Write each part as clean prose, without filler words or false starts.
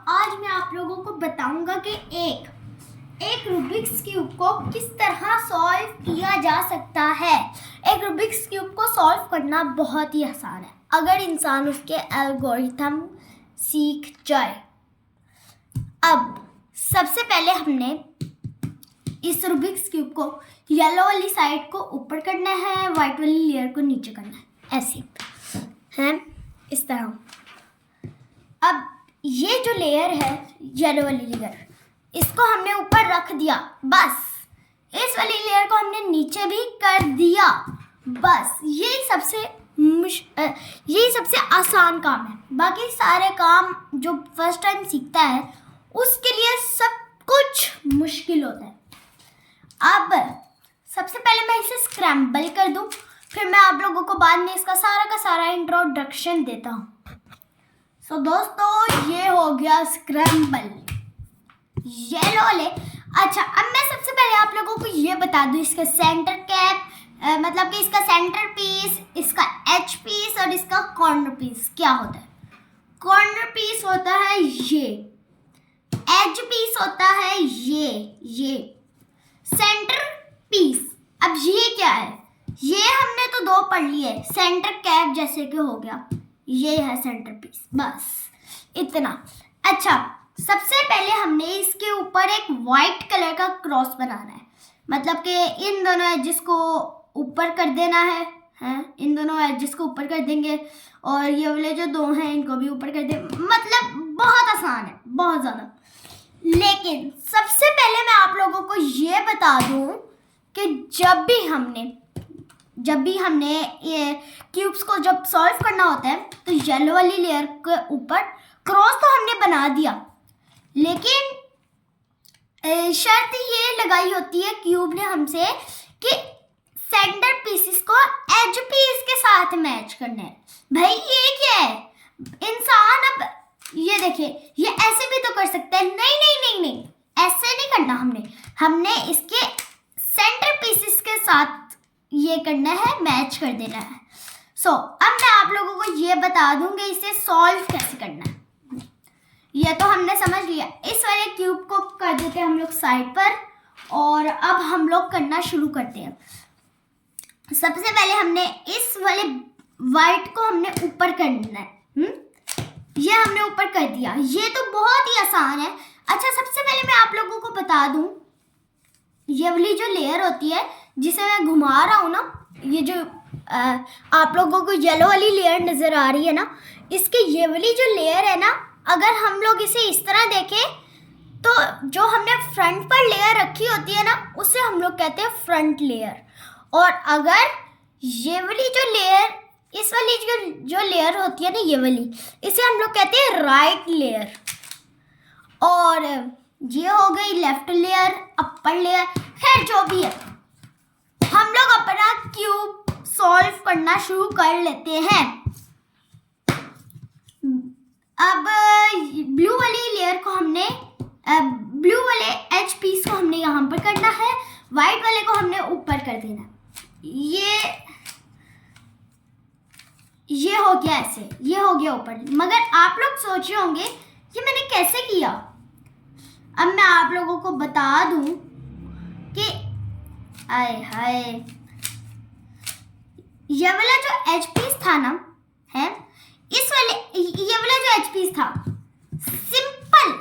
आज मैं आप लोगों को बताऊंगा कि एक रूबिक्स क्यूब को किस तरह सॉल्व किया जा सकता है। एक रूबिक्स क्यूब को सॉल्व करना बहुत ही आसान है अगर इंसान उसके एल्गोरिथम सीख जाए। अब सबसे पहले हमने इस रूबिक्स क्यूब को येलो वाली साइड को ऊपर करना है, वाइट वाली लेयर को नीचे करना है, ऐसे है इस तरह। अब ये जो लेयर है येलो वाली लेयर, इसको हमने ऊपर रख दिया, बस इस वाली लेयर को हमने नीचे भी कर दिया, बस यही सबसे आसान काम है। बाकी सारे काम जो फर्स्ट टाइम सीखता है उसके लिए सब कुछ मुश्किल होता है। अब सबसे पहले मैं इसे स्क्रैम्बल कर दूं, फिर मैं आप लोगों को बाद में इसका सारा का सारा इंट्रोडक्शन देता हूँ। सो दोस्तों, ये हो गया स्क्रैम्बल येलो ले। अच्छा, अब मैं सबसे पहले आप लोगों को ये बता दूं इसका सेंटर कैप, मतलब कि इसका सेंटर पीस, इसका एच पीस और इसका कॉर्नर पीस क्या होता है। कॉर्नर पीस होता है ये, एज पीस होता है ये सेंटर पीस। अब ये क्या है, ये हमने तो दो पढ़ लिए, सेंटर कैप जैसे कि हो गया, ये है सेंटर पीस, बस इतना। अच्छा, सबसे पहले हमने इसके ऊपर एक वाइट कलर का क्रॉस बनाना है, मतलब कि इन दोनों एजेस को ऊपर कर देना है, इन दोनों एजेस को ऊपर कर देंगे और ये वाले जो दो हैं इनको भी ऊपर कर देंगे। मतलब बहुत आसान है, बहुत ज़्यादा। लेकिन सबसे पहले मैं आप लोगों को ये बता दूं कि जब भी हमने ये क्यूब्स को जब सॉल्व करना होता है तो येलो वाली लेयर के ऊपर क्रॉस तो हमने बना दिया, लेकिन शर्त ये लगाई होती है क्यूब ने हमसे कि सेंटर पीसेस को एज पीस के साथ मैच करना है। भाई ये क्या है इंसान, अब ये देखिए, ये ऐसे भी तो कर सकते हैं। नहीं, ऐसे नहीं करना, हमने इसके सेंटर पीसेस के साथ ये करना है, मैच कर देना है। सो अब मैं आप लोगों को ये बता दूंगी इसे सॉल्व कैसे करना है। ये तो हमने समझ लिया। इस वाले क्यूब को कर देते हैं हम लोग साइड पर और अब हम लोग करना शुरू करते हैं। सबसे पहले हमने इस वाले वाइट को हमने ऊपर करना है, ये हमने ऊपर कर दिया। ये तो बहुत ही आसान है। अच्छा, सबसे पहले मैं आप लोगों को बता दूं, ये वाली जो लेयर होती है जिसे मैं घुमा रहा हूँ ना, ये जो आप लोगों को येलो वाली लेयर नजर आ रही है ना, इसके ये वाली जो लेयर है ना, अगर हम लोग इसे इस तरह देखें तो जो हमने फ्रंट पर लेयर रखी होती है ना, उसे हम लोग कहते हैं फ्रंट लेयर। और अगर ये वाली जो लेयर, इस वाली जो लेयर होती है ना, ये वाली, इसे हम लोग कहते हैं राइट लेयर। और ये हो गई लेफ्ट लेयर, अपर लेयर। खैर जो भी है, हम लोग अपना क्यूब सॉल्व करना शुरू कर लेते हैं। अब ब्लू वाली लेयर को हमने, ब्लू वाले एच पीस को हमने यहाँ पर करना है, वाइट वाले को हमने ऊपर कर देना। ये हो गया ऐसे, ये हो गया ऊपर। मगर आप लोग सोच रहे होंगे ये मैंने कैसे किया। अब मैं आप लोगों को बता दूं कि आए हाय, ये वाला जो एच पीस था ना, है इस वाले, ये वाला जो एच पीस था, सिंपल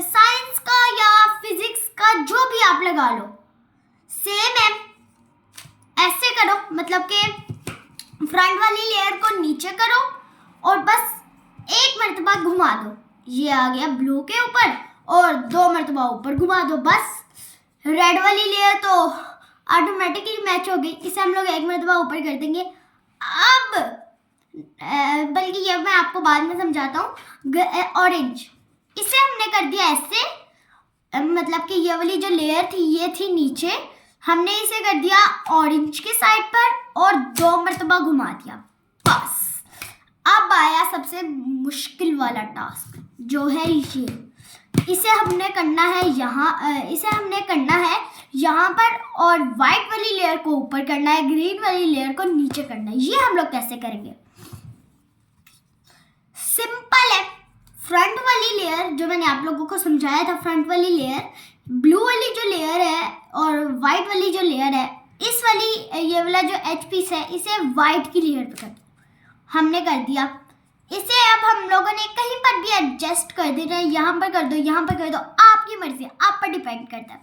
साइंस का या फिजिक्स का जो भी आप लगा लो, सेम है। ऐसे करो, मतलब कि फ्रंट वाली लेयर को नीचे करो और बस एक मर्तबा घुमा दो, ये आ गया ब्लू के ऊपर, और दो मर्तबा ऊपर घुमा दो, बस। रेड वाली लेयर तो ऑटोमेटिकली मैच हो गई, इसे हम लोग एक मर्तबा ऊपर कर देंगे। अब बल्कि ये मैं आपको बाद में समझाता हूँ। ऑरेंज, इसे हमने कर दिया ऐसे, मतलब कि ये वाली जो लेयर थी ये थी नीचे, हमने इसे कर दिया ऑरेंज के साइड पर और दो मर्तबा घुमा दिया, बस। अब आया सबसे मुश्किल वाला टास्क, जो है ये। इसे हमने करना है यहाँ पर और वाइट वाली लेयर को ऊपर करना है, ग्रीन वाली लेयर को नीचे करना है। ये हम लोग कैसे करेंगे? फ्रंट वाली लेयर जो मैंने आप लोगों को समझाया था, फ्रंट वाली लेयर, ब्लू वाली जो लेयर है और वाइट वाली जो लेयर है, इस वाली ये वाला जो एच पीस है इसे वाइट की लेयर पे हमने कर दिया। इसे अब हम लोगों ने कहीं पर भी एडजस्ट कर देना है, यहाँ पर कर दो, यहाँ पर कर दो, आपकी मर्जी, आप पर डिपेंड करता है।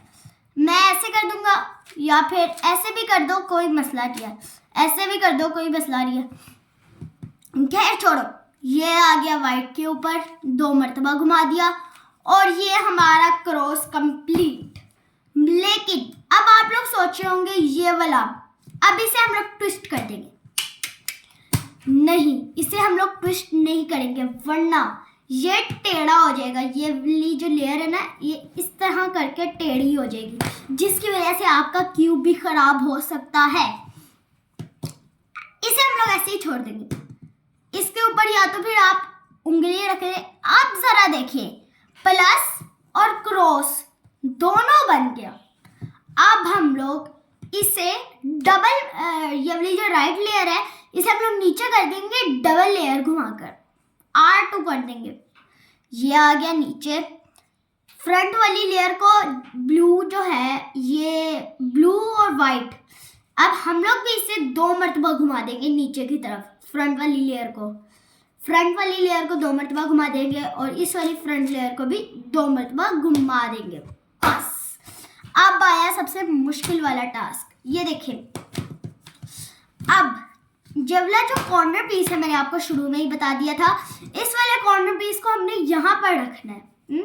मैं ऐसे कर दूंगा या फिर ऐसे भी कर दो, कोई मसला नहीं है, ऐसे भी कर दो, कोई मसला नहीं है। खैर छोड़ो, ये आ गया वाइट के ऊपर, 2 मरतबा घुमा दिया और ये हमारा क्रॉस कंप्लीट। लेकिन अब आप लोग सोच रहे होंगे ये वाला, अब इसे हम लोग ट्विस्ट कर देंगे। नहीं, इसे हम लोग ट्विस्ट नहीं करेंगे वरना ये टेढ़ा हो जाएगा। ये वाली जो लेयर है ना, ये इस तरह करके टेढ़ी हो जाएगी, जिसकी वजह से आपका क्यूब भी खराब हो सकता है। इसे हम लोग ऐसे ही छोड़ देंगे। इसके ऊपर या तो फिर आप उंगली रख ले। आप जरा देखिए, प्लस और क्रॉस दोनों बन गया। अब हम लोग इसे डबल, ये वाली जो राइट लेयर है इसे हम लोग नीचे कर देंगे डबल लेयर घुमाकर, R2 कर देंगे। ये आ गया नीचे। फ्रंट वाली लेयर को ब्लू जो है, ये ब्लू और वाइट, अब हम लोग भी इसे 2 मरतबा घुमा देंगे नीचे की तरफ। फ्रंट वाली लेयर को 2 मरतबा घुमा देंगे और इस वाली फ्रंट लेयर को भी 2 मरतबा घुमा देंगे। बस अब आया सबसे मुश्किल वाला टास्क। ये देखिए, अब जवला जो कॉर्नर पीस है, मैंने आपको शुरू में ही बता दिया था, इस वाले कॉर्नर पीस को हमने यहाँ पर रखना है।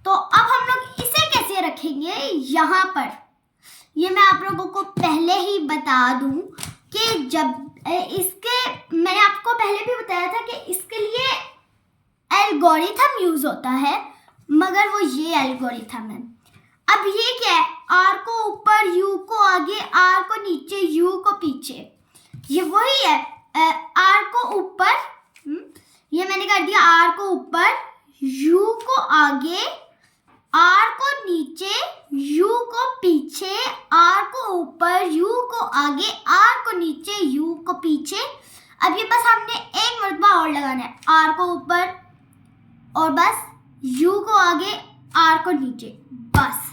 तो अब हम लोग इसे कैसे रखेंगे यहाँ पर, ये मैं आप लोगों को पहले ही बता दूं कि जब इसके, मैंने आपको पहले भी बताया था कि इसके लिए एल्गोरिथम यूज होता है, मगर वो ये एल्गोरिथम है। अब ये क्या है, R को ऊपर, U को आगे, R को नीचे, U को पीछे, ये वही है। R को ऊपर, ये मैंने कर दिया R को ऊपर, U को आगे, R को नीचे, U को पीछे, R को ऊपर, U को आगे, R को नीचे, U को पीछे। अब ये बस हमने एक मरतबा और लगाना है, R को ऊपर और बस U को आगे, R को नीचे, बस।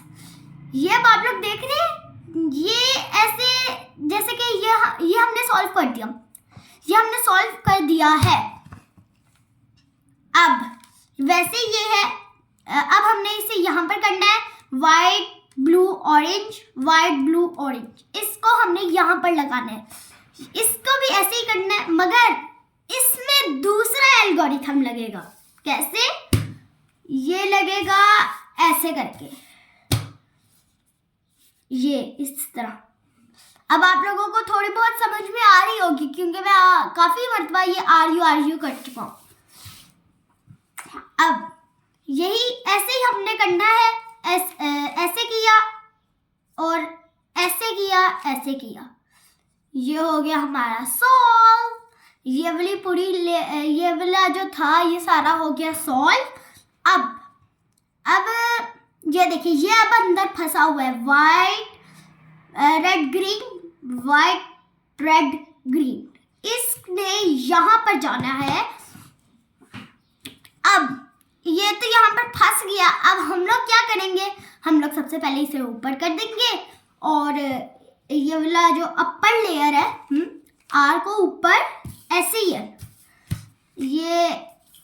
ये अब आप लोग देख रहे हैं, ये ऐसे जैसे कि ये हमने सॉल्व कर दिया, ये हमने सॉल्व कर दिया है। अब वैसे ये है, अब हमने इसे यहाँ पर करना है, white blue orange, white blue orange, इसको हमने यहाँ पर लगाना है। इसको भी ऐसे ही करना है, मगर इसमें दूसरा एल्गोरिथम लगेगा। कैसे? ये लगेगा ऐसे करके, ये इस तरह। अब आप लोगों को थोड़ी बहुत समझ में आ रही होगी, क्योंकि मैं काफी मरतबा ये आर यू कर चुका हूँ। अब यही ऐसे ही हमने करना है, ऐसे किया और ऐसे किया, ऐसे किया, ये हो गया हमारा सॉल्व। ये वाली पूरी ये वाला जो था ये सारा हो गया सॉल्व। अब ये देखिए, ये अब अंदर फंसा हुआ है, white red green, white red green, इसने यहाँ पर जाना है। अब ये तो यहाँ पर फंस गया। अब हम लोग क्या करेंगे, हम लोग सबसे पहले इसे ऊपर कर देंगे और ये वाला जो अपर लेयर है, R को ऊपर ऐसे ही है, ये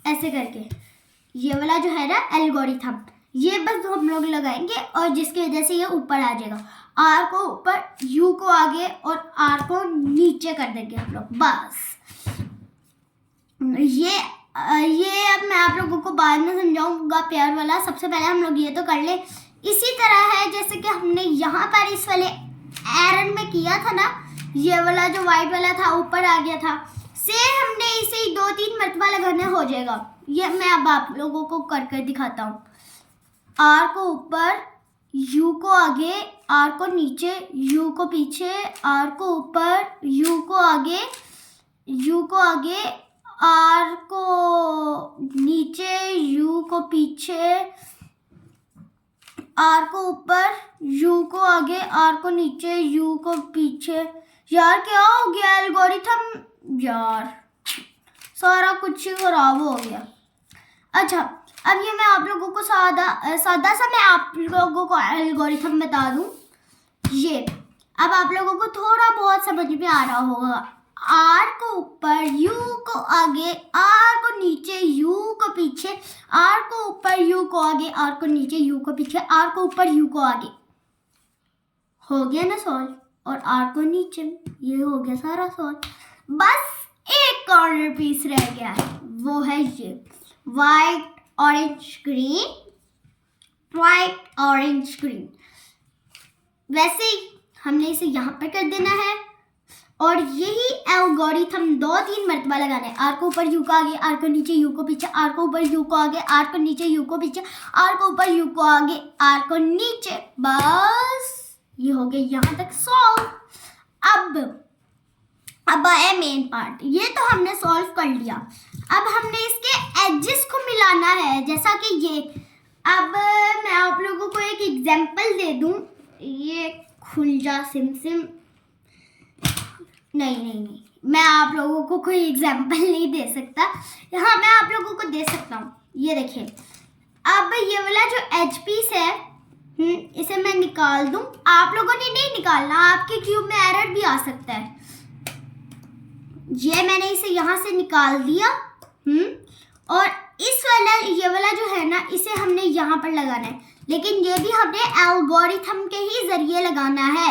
ऐसे करके, ये वाला जो है ना एल्गोरिथम, ये बस हम लोग लगाएंगे और जिसकी वजह से ये ऊपर आ जाएगा। R को ऊपर, U को आगे और R को नीचे कर देंगे हम लोग, बस। ये अब मैं आप लोगों को बाद में समझाऊंगा प्यार वाला। सबसे पहले हम लोग ये तो कर ले। इसी तरह है जैसे कि हमने यहाँ पर इस वाले एरन में किया था ना, ये वाला जो वाइट वाला था ऊपर आ गया था, से हमने इसे 2-3 मरतबा लगाना हो जाएगा। ये मैं अब आप लोगों को कर दिखाता हूँ। R को ऊपर, U को आगे, R को नीचे, U को पीछे, R को ऊपर, U को आगे, U को आगे, R को नीचे, U को पीछे, R को ऊपर, U को आगे, R को नीचे, U को पीछे। यार क्या हो गया एल्गोरिथम, यार सारा कुछ ही खराब हो गया। अच्छा, अब ये मैं आप लोगों को सादा सा मैं आप लोगों को एल्गोरिथम बता दूं। ये अब आप लोगों को थोड़ा बहुत समझ में आ रहा होगा। आर को ऊपर, यू को आगे, आर को नीचे, यू को पीछे, आर को ऊपर, यू को आगे, आर को नीचे, यू को पीछे, आर को ऊपर, यू को आगे। हो गया ना सॉल्व। और आर को नीचे, ये हो गया सारा सॉल्व। बस एक कॉर्नर पीस रह गया है, वो है ये white orange green, white orange green. वैसे ही हमने इसे यहाँ पर कर देना है और यही एल्गोरिथम 2-3 मरतबा लगाना है। आर को ऊपर, यू को आगे, आर को नीचे, यू को पीछे, आर को ऊपर, यू को आगे, आर को नीचे, यू को पीछे, आर को ऊपर, यू को आगे, आर को नीचे। बस ये हो गया यहाँ तक सॉल्व। अब आया मेन पार्ट। ये तो हमने सॉल्व कर लिया। अब हमने इसके एजेस को मिलाना है, जैसा कि ये। अब मैं आप लोगों को एक एग्जांपल दे दूं। ये खुल जा सिम सिम। नहीं, मैं आप लोगों को कोई एग्जांपल नहीं दे सकता। हाँ, मैं आप लोगों को दे सकता हूँ। ये देखिए, अब ये वाला जो एज पीस है, इसे मैं निकाल दूं। आप लोगों ने नहीं निकालना, आपके क्यूब में एरर भी आ सकता है। ये मैंने इसे यहाँ से निकाल दिया। और इस वाला, ये वाला जो है ना, इसे हमने यहाँ पर लगाना है, लेकिन ये भी हमें एल्गोरिथम के ही जरिए लगाना है।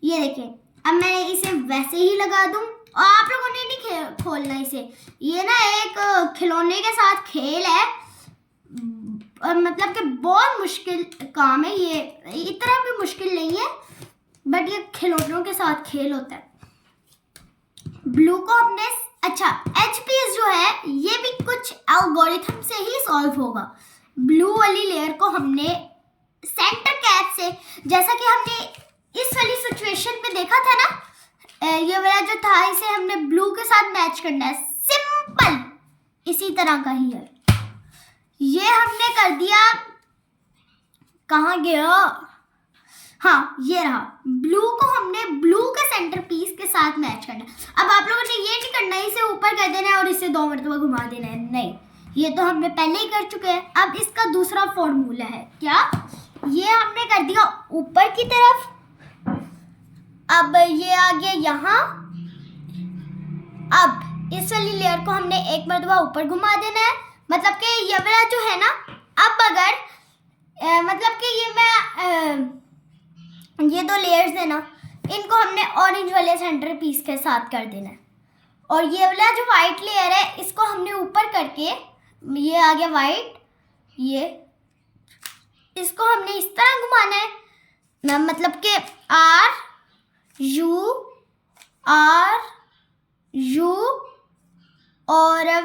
ये देखिए, अब मैं इसे वैसे ही लगा दूं और आप लोगों ने नहीं खोलना इसे। ये ना एक खिलौने के साथ खेल है, मतलब कि बहुत मुश्किल काम है। ये इतना भी मुश्किल नहीं है, बट ये खिलौनों के साथ खेल होता है। ब्लू को हमने, अच्छा, एचपीएस जो है ये भी कुछ एल्गोरिथम से ही सॉल्व होगा। ब्लू वाली लेयर को हमने सेंटर कैप से, जैसा कि हमने इस वाली सिचुएशन में देखा था ना, ये वाला जो था, इसे हमने ब्लू के साथ मैच करना है। सिंपल इसी तरह का ही है। ये हमने कर दिया। कहाँ गया? हाँ, ये रहा। ब्लू को हमने ब्लू के सेंटर पीस के साथ मैच करना है। अब आप लोगों ने ये नहीं करना है इसे ऊपर कर देना है और इसे 2 मरतबा घुमा देना है। नहीं, ये तो हमने पहले ही कर चुके हैं। अब इसका दूसरा फॉर्मूला है क्या? ये हमने कर दिया ऊपर की तरफ। अब ये आ गया यहाँ। अब इस वाली लेयर को हमने 1 मरतबा ऊपर घुमा देना है। मतलब कि ये वाला जो है ना, अब अगर मतलब कि ये 2 लेयर्स है ना, इनको हमने ऑरेंज वाले सेंटर पीस के साथ कर देना है। और ये वाला जो वाइट लेयर है, इसको हमने ऊपर करके, ये आ गया वाइट, ये इसको हमने इस तरह घुमाना है। मतलब कि आर यू और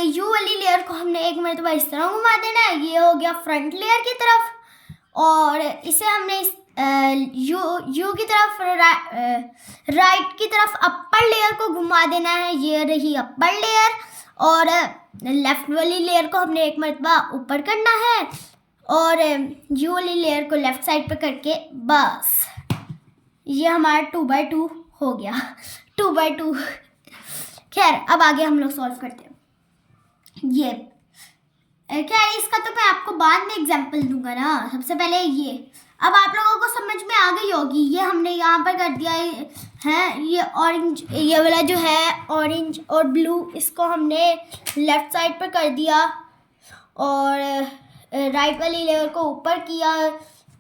यू वाली लेयर को हमने 1 मरतबा इस तरह घुमा देना है। ये हो गया फ्रंट लेयर की तरफ। और इसे हमने यू की तरफ, राइट की तरफ अपर लेयर को घुमा देना है। ये रही अपर लेयर। और लेफ्ट वाली लेयर को हमने 1 मरतबा ऊपर करना है और यू वाली लेयर को लेफ्ट साइड पर करके, बस ये हमारा 2x2 हो गया। 2x2। खैर, अब आगे हम लोग सॉल्व करते हैं। ये क्या है, इसका तो मैं आपको बाद में एग्जांपल दूंगा ना। सबसे पहले ये, अब आप लोगों को समझ में आ गई होगी। ये हमने यहाँ पर कर दिया है। ये ऑरेंज, ये वाला जो है ऑरेंज और ब्लू, इसको हमने लेफ्ट साइड पर कर दिया और राइट वाली लेयर को ऊपर किया।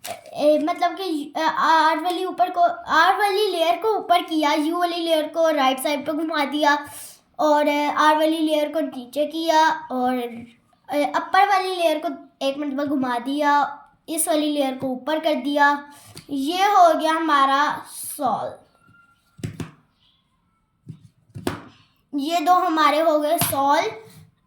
मतलब कि आर वाली लेयर को ऊपर किया, यू वाली लेयर को राइट साइड पर घुमा दिया और आर वाली लेयर को नीचे किया और अपर वाली लेयर को 1 मरतबा घुमा दिया, इस वाली लेयर को ऊपर कर दिया। ये हो गया हमारा सॉल्व। ये 2 हमारे हो गए सॉल्व।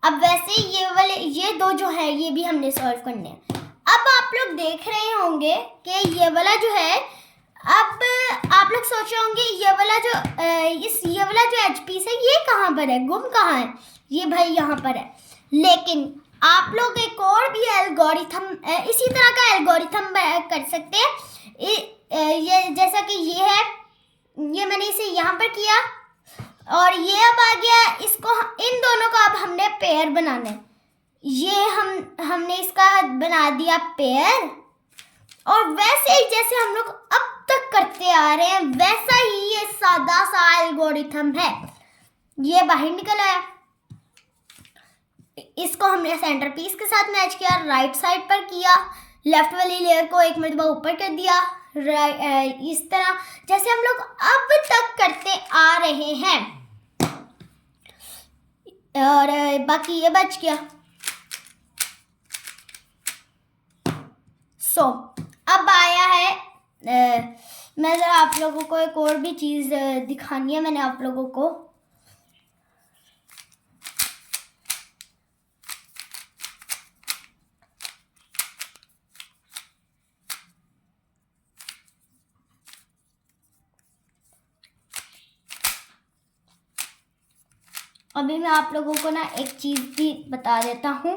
अब वैसे ये 2 जो है, ये भी हमने सॉल्व करने हैं। अब आप लोग देख रहे होंगे कि ये वाला जो है, अब आप लोग सोच रहे होंगे ये वाला जो एच पीस है, ये कहाँ पर है, गुम कहाँ है? ये भाई यहाँ पर है। लेकिन आप लोग एक और भी एल्गोरिथम, इसी तरह का एल्गोरिथम कर सकते हैं। ये जैसा कि ये है, ये मैंने इसे यहाँ पर किया और ये अब आ गया, इसको इन दोनों का अब हमने पेयर बनाना है। ये हमने इसका बना दिया पेयर, और वैसे ही जैसे हम लोग अब तक करते आ रहे हैं वैसा ही ये सादा सा एल्गोरिथम है। ये बाहर निकल आया, इसको हमने सेंटर पीस के साथ मैच किया, राइट साइड पर किया, लेफ्ट वाली लेयर को एक मरतबा ऊपर कर दिया, इस तरह जैसे हम लोग अब तक करते आ रहे हैं। और बाकी ये बच गया। अब आया है मैं जरा आप लोगों को एक और भी चीज दिखानी है मैंने आप लोगों को। अभी मैं आप लोगों को ना एक चीज भी बता देता हूँ।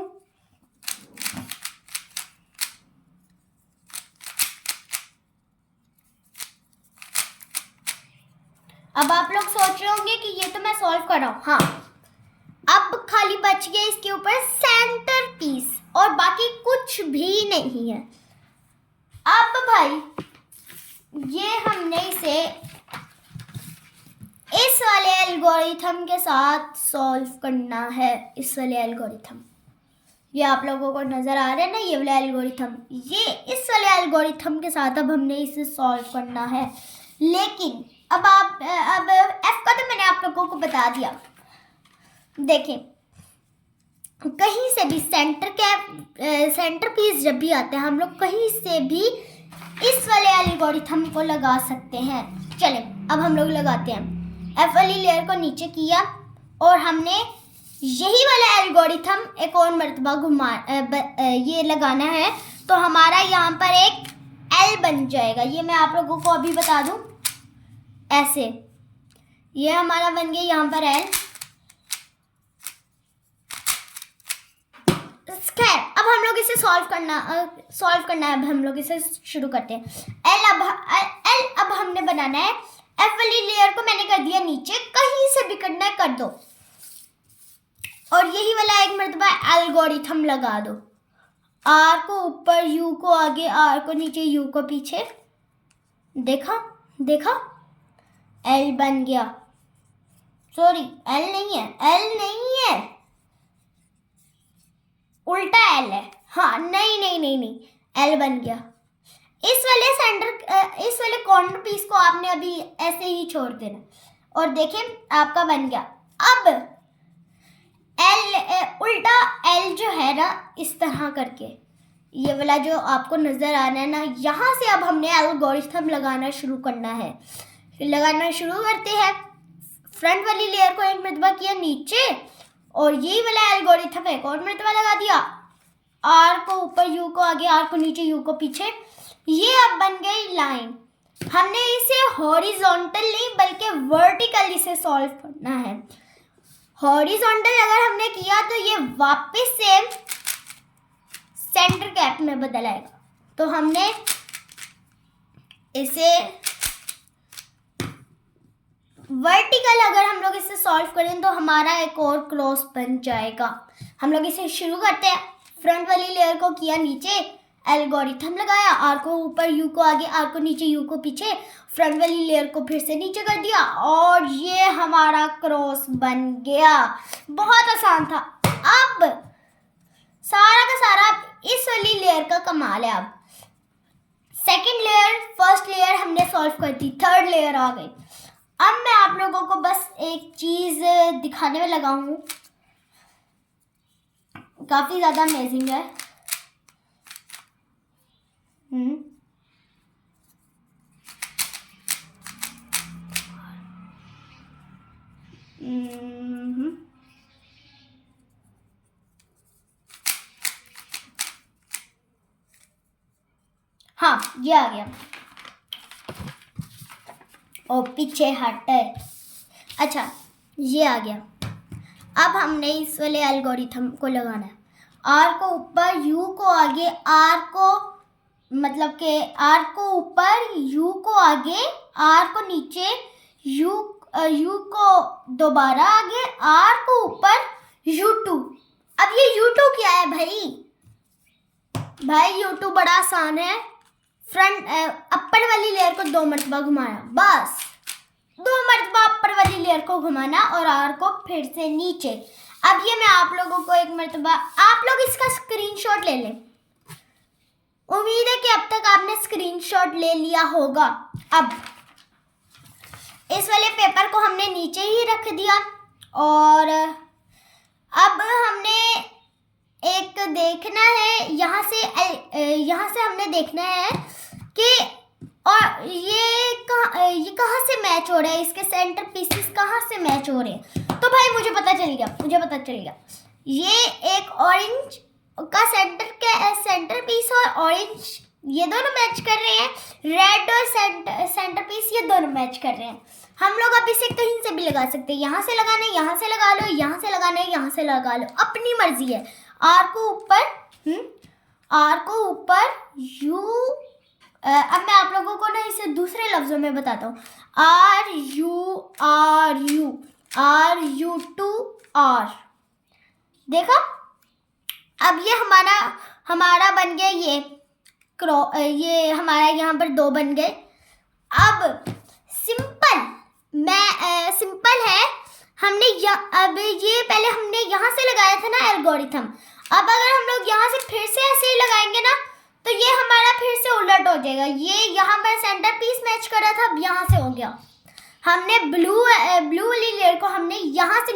अब आप लोग सोच रहे होंगे कि ये तो मैं सॉल्व कर रहा हूँ। हाँ, अब खाली बच गया इसके ऊपर सेंटर पीस और बाकी कुछ भी नहीं है। अब भाई ये हमने इसे इस वाले एल्गोरिथम के साथ सॉल्व करना है। इस वाले एल्गोरिथम, ये आप लोगों को नजर आ रहा है ना, ये वाला एल्गोरिथम, ये इस वाले एल्गोरिथम के साथ अब हमने इसे सॉल्व करना है। लेकिन अब एफ का तो मैंने आप लोगों को बता दिया। देखें, कहीं से भी सेंटर पीस जब भी आते हैं हम लोग कहीं से भी इस वाले एल्गोरिथम को लगा सकते हैं। चलें अब हम लोग लगाते हैं। एफ वाली लेयर को नीचे किया और हमने यही वाला एल्गोरिथम एक और मरतबा ये लगाना है, तो हमारा यहाँ पर एक एल बन जाएगा। ये मैं आप लोगों को अभी बता दूं, ऐसे ये हमारा बन गया यहाँ पर एल। खैर, अब हम लोग इसे सॉल्व करना है। अब हम लोग इसे शुरू करते हैं। एल अब हमने बनाना है। एफ वाली लेयर को मैंने कर दिया नीचे, कहीं से भी करना है कर दो, और यही वाला एक मरतबा एल्गोरिथम लगा दो। आर को ऊपर, यू को आगे, आर को नीचे, यू को पीछे। देखा एल बन गया। सॉरी, एल नहीं है, उल्टा एल है। हाँ, नहीं, एल बन गया। इस वाले कॉर्नर पीस को आपने अभी ऐसे ही छोड़ देना, और देखें आपका बन गया। अब उल्टा एल जो है ना, इस तरह करके ये वाला जो आपको नजर आ रहा है ना, यहाँ से अब हमने एल्गोरिथम लगाना शुरू करना है। लगाना शुरू करते हैं। फ्रंट वाली लेयर को एक मरतबा किया नीचे, और यही वाला एल्गोरिथम एक और मरतबा लगा दिया। आर को ऊपर, यू को आगे, आर को नीचे, यू को पीछे। ये अब बन गई लाइन। हमने इसे हॉरिजॉन्टल नहीं बल्कि वर्टिकल इसे सॉल्व करना है। हॉरिजॉन्टल अगर हमने किया तो ये वापस से सेंटर कैप में बदल आएगा। तो हमने इसे वर्टिकल अगर हम लोग इसे सॉल्व करें तो हमारा एक और क्रॉस बन जाएगा। हम लोग इसे शुरू करते हैं। फ्रंट वाली लेयर को किया नीचे, एल्गोरिथम लगाया, आर को ऊपर, यू को आगे, आर को नीचे, यू को पीछे। फ्रंट वाली लेयर को फिर से नीचे कर दिया, और ये हमारा क्रॉस बन गया। बहुत आसान था। अब सारा का सारा इस वाली लेयर का कमाल है। अब सेकंड लेयर, फर्स्ट लेयर हमने सॉल्व कर दी, थर्ड लेयर आ गई। अब मैं आप लोगों को बस एक चीज दिखाने में लगा हूँ, काफी ज्यादा अमेजिंग है। हाँ, ये आ गया। और पीछे हट है। अच्छा, ये आ गया। अब हमने इस वाले एल्गोरिथम को लगाना है। आर को ऊपर, यू को आगे, आर को मतलब के आर को ऊपर, यू को आगे, आर को नीचे, यू यू को दोबारा आगे, आर को ऊपर, U2। अब ये U2 क्या है भाई U2 बड़ा आसान है। फ्रंट अपर वाली लेयर को 2 मरतबा घुमाना, बस 2 मरतबा अपर वाली लेयर को घुमाना और आर को फिर से नीचे। अब ये मैं आप लोगों को एक मरतबा, आप लोग इसका स्क्रीनशॉट ले लें। उम्मीद है कि अब तक आपने स्क्रीनशॉट ले लिया होगा। अब इस वाले पेपर को हमने नीचे ही रख दिया और अब हमने एक देखना है यहाँ से हमने देखना है कि और ये कहाँ से मैच हो रहा है, इसके सेंटर पीसेस कहाँ से मैच हो रहे हैं। तो भाई मुझे पता चल गया ये एक ऑरेंज का सेंटर पीस और ऑरेंज ये दोनों मैच कर रहे हैं, रेड और सेंटर पीस ये दोनों मैच कर रहे हैं। हम लोग अब इसे कहीं से भी लगा सकते हैं, यहाँ से लगाना है यहाँ से लगा लो, यहाँ से लगाना है यहाँ से लगा लो, अपनी मर्जी है। आर को ऊपर यू, अब मैं आप लोगों को ना इसे दूसरे लफ्जों में बताता हूँ। RU2R, देखा। अब ये हमारा बन गया, ये हमारा यहाँ पर 2 बन गए। अब सिंपल है, अब ये पहले हमने यहाँ से लगाया था ना एल्गोरिथम। अब अगर हम लोग यहाँ से फिर से ऐसे ही लगाएंगे ना तो ये हमारा फिर से उलट हो जाएगा। ये यहाँ पर सेंटर पीस मैच कर रहा था, अब यहाँ से हो गया। हमने ब्लू वाली लेयर को हमने यहाँ से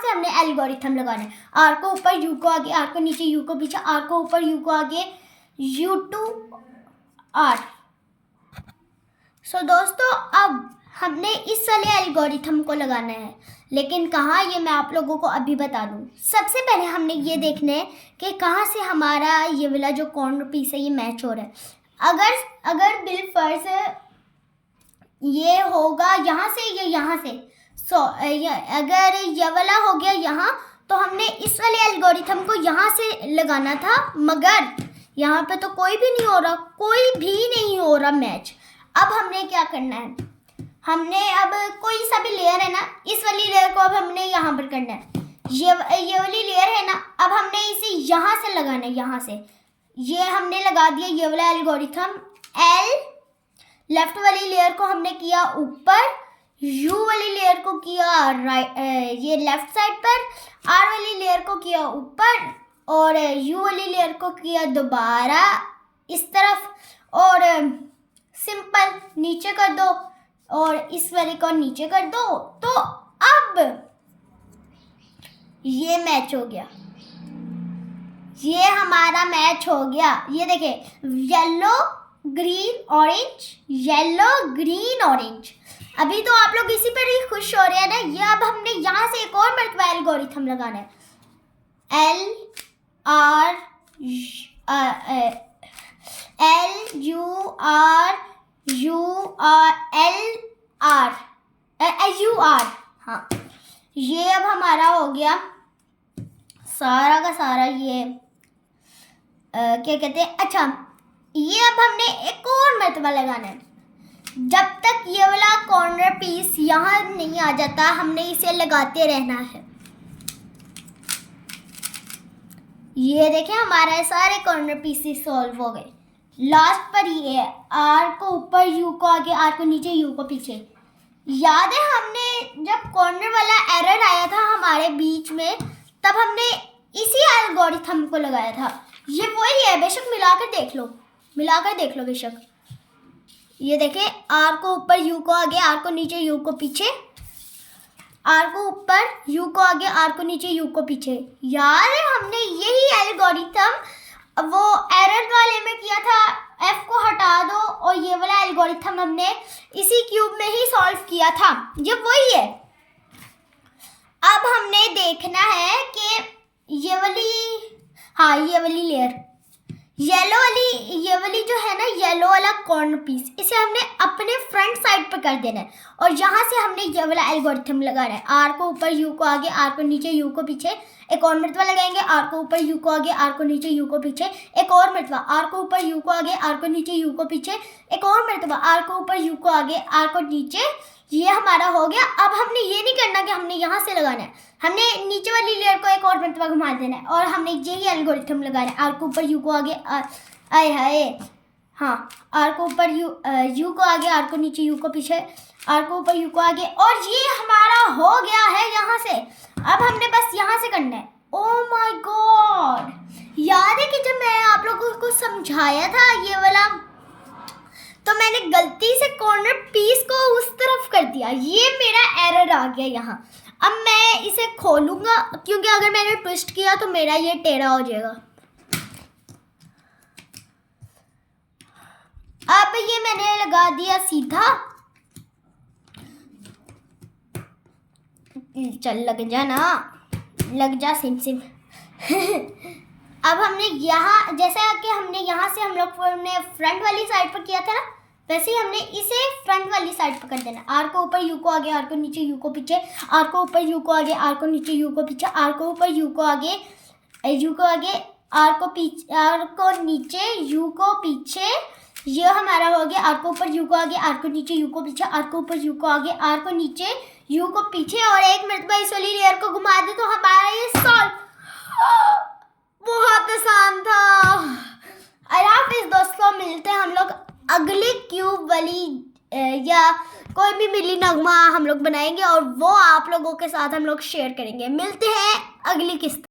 हमने एल्गोरिथम लगाना है। आर को ऊपर, यू को आगे, आर को नीचे, यू को पीछे, आर को ऊपर, यू को आगे, U2R। सो दोस्तों, अब हमने इस वाले एल्गोरिथम को लगाना है, लेकिन कहाँ, ये मैं आप लोगों को अभी बता दूँ। सबसे पहले हमने ये देखना है कि कहाँ से हमारा ये वाला जो कॉर्नर पीस है ये मैच हो रहा है। अगर बिलफर्ज ये होगा यहाँ से, ये यहाँ से, अगर ये वाला हो गया यहाँ, तो हमने इस वाले एल्गोरिथम को यहाँ से लगाना था, मगर यहाँ पे तो कोई भी नहीं हो रहा मैच। अब हमने क्या करना है, हमने अब कोई सा भी लेयर है ना, इस वाली लेयर को अब हमने यहाँ पर करना है। ये वाली लेयर है ना, अब हमने इसे यहाँ से लगाना है, यहाँ से। ये हमने लगा दिया ये वाला एल्गोरिथम। लेफ्ट वाली लेयर को हमने किया ऊपर, यू वाली लेयर को किया राइट, ये लेफ्ट साइड पर, आर वाली लेयर को किया ऊपर और यू वाली लेयर को किया दोबारा इस तरफ, और सिंपल नीचे कर दो और इस वाले को नीचे कर दो। तो अब ये मैच हो गया, ये हमारा मैच हो गया। ये देखिए, येलो ग्रीन ऑरेंज। अभी तो आप लोग इसी पर ही खुश हो रहे हैं ना। ये अब हमने यहाँ से एक और मरतबा एल्गोरिथम लगाना है। LUR, हाँ, ये अब हमारा हो गया सारा का सारा। ये क्या कहते हैं, अच्छा, ये अब हमने एक और मरतबा लगाना है। जब तक ये वाला कॉर्नर पीस यहाँ नहीं आ जाता, हमने इसे लगाते रहना है। ये देखें, हमारे सारे कॉर्नर पीसेस सॉल्व हो गए। लास्ट पर ये है, आर को ऊपर, यू को आगे, आर को नीचे, यू को पीछे। याद है हमने जब कॉर्नर वाला एरर आया था हमारे बीच में, तब हमने इसी एल्गोरिथम को लगाया था। ये वही है, बेशक मिलाकर देख लो बेशक। ये देखें, आर को ऊपर, यू को आगे, आर को नीचे, यू को पीछे, आर को ऊपर, यू को आगे, आर को नीचे, यू को पीछे। यार हमने यही एल्गोरिथम वो एरर वाले में किया था, एफ को हटा दो, और ये वाला एल्गोरिथम हमने इसी क्यूब में ही सॉल्व किया था। ये वही है। अब हमने देखना है कि ये वाली लेयर, ये वाली जो है ना, येलो वाला कॉर्नर पीस, इसे हमने अपने फ्रंट साइड पर कर देना है और यहाँ से हमने ये वाला एल्गोरिथम लगाना है। आर को ऊपर, यू को आगे, आर को नीचे, यू को पीछे। एक और मरतबा लगाएंगे, आर को ऊपर, यू को आगे, आर को नीचे, यू को पीछे। एक और मरतबा, आर को ऊपर, यू को आगे, आर को नीचे, यू को पीछे। एक और मरतबा, आर को ऊपर, यू को आगे, आर को नीचे, ये हमारा हो गया। अब हमने ये नहीं करना कि हमने यहाँ से लगाना है, हमने नीचे वाली लेयर को एक और मरतबा घुमा देना है और हमने यही एल्गोरिथम लगाना है। आर को ऊपर, यू को आगे, आए हाय, हाँ, आर को ऊपर, यू को आगे, आर को नीचे, यू को पीछे, आर को ऊपर, यू को आगे, और ये हमारा हो गया है यहाँ से। अब हमने बस यहाँ से करना है। ओह माय गॉड, याद है कि जब मैं आप लोगों को समझाया था ये वाला, तो मैंने गलती से कॉर्नर पीस को उस तरफ कर दिया, ये मेरा एरर आ गया यहाँ। अब मैं इसे खोलूँगा क्योंकि अगर मैंने ट्विस्ट किया तो मेरा ये टेढ़ा हो जाएगा। अब ये मैंने लगा दिया सीधा, चल लग जा ना, लग जा सिम सिम। अब हमने यहाँ, जैसा कि हमने यहाँ से हम लोग ने फ्रंट वाली साइड पर किया था ना, वैसे ही हमने इसे फ्रंट वाली साइड पर कर देना। आर को ऊपर, यू को आगे, आर को नीचे, यू को पीछे, आर को ऊपर, यू को आगे, आर को नीचे, यू को पीछे, आर को ऊपर, यू को आगे, यू को आगे, आर को पीछे, आर को नीचे, यू को पीछे, ये हमारा हो गया। आर को ऊपर, यू को आगे, आर को नीचे, यू को पीछे, आर को ऊपर, यू को आगे, आर को नीचे, यू को पीछे, और एक मरतबा इस वाली लेयर को घुमा दे तो हमारा ये सॉल्व। बहुत आसान था। अरे हाफिज़ दोस्तों, मिलते हैं हम लोग अगली क्यूब वाली या कोई भी मिली नगमा हम लोग बनाएंगे और वो आप लोगों के साथ हम लोग शेयर करेंगे। मिलते हैं अगली किस्त।